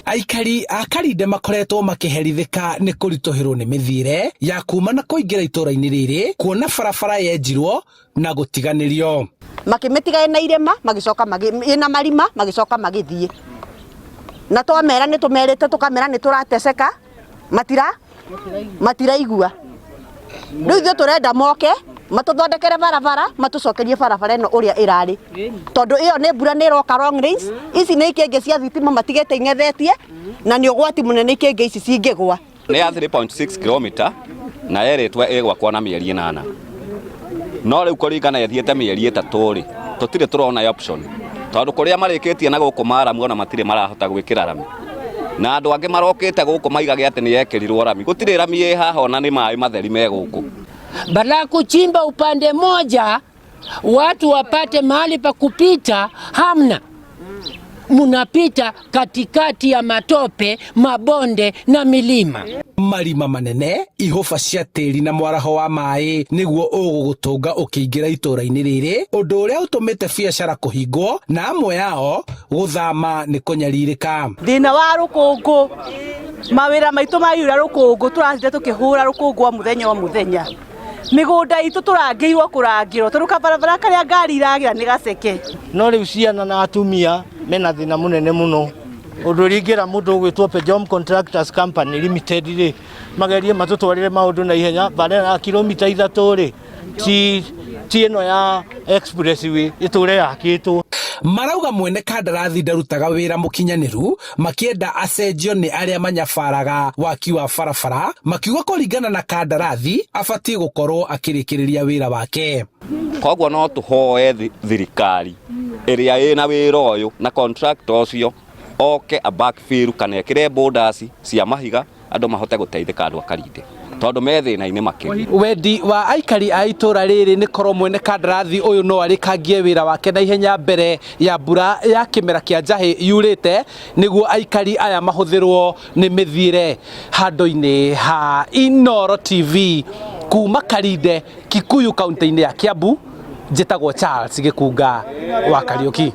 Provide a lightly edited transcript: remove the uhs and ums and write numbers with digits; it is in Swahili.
Aikari a Karinde makoretwo makiherithika ni kuritohirwo ni mithire ya kuma na kuingira itura-ini riri kuona barabara yenjirwo na gutiganirio makimitiga na irema magicoka ina marima magicoka magithie na twamera ni tumerite tukamera ni turateseka matiraigua riu ithuĩ turenda moke matuthondekere barabara matucokerie barabara ino uria irari tondu iyo ni mbura ni roka long range ici ni ikenge cia thitima matigete ing'ethetie na ni ugwati munene ikenge ici cingigwa ni ya 3.6 km na yeretwa igwakwa na mieri 8 no riu kuringana yathiete mieri 3 ri tutire turona option tondu kuria marikitie na guku Maramu ona matire marahota gwikira rami na andu angi marokite guku maigage ati ni yekirirwo rami gutire rami ye haha ona ni mai matheri me guku badala kuchimba upande moja watu wapate mahali pa kupita hamna, munapita katikati ya matope, mabonde na milima. Marima manene ihofa cia tiri na mwaraho wa mai niguo ugugutunga ukiingira itura-ini riri undu uria utumite biacara kuhingwo na amwe yao guthama ni kunyaririka. Thina wa rukungu mawira maitu ma yura rukungu turathire tukihura rukungu wa muthenya migunda itu turangirwo kurangirwo turuka barabara karia ngari iragira ni gaceke no riu ciana na atumia mena thina munene muno undu ringira mundu gwitwo Pejom Contractors Company Limited ri magerie matutwarire maundu na ihenya bare na kilomita 3 ri ti ino ya expressway iture yakitwo. Marauga mwene kandarathi ndarutaga wira mukinyaniru makienda acenjio ni aria manyabaraga waki wa barabara makiuga kuringana na kandarathi abatie gukorwo akirikiriria wira wake. Koguo no tuhoe thirikari iria ina wira uyu na contractor ucio oke a backfill kana ekire borders cia mahiga andu mahote guteithika andu a Karinde tondu me thina-ini makiri. Wendi wa aikari a itura riri ni korwo mwene kandarathi uyu no arikangie wira wake na ihenya mbere ya mbura ya kimera kia njahi yurite niguo aikari aya mahuthirwo ni mithire. Handu-ini ha Inooro TV kuma Karinde, Kikuyu kaunti-ini ya Kiambu, njitagwo Charles Gikunga wa Kariuki.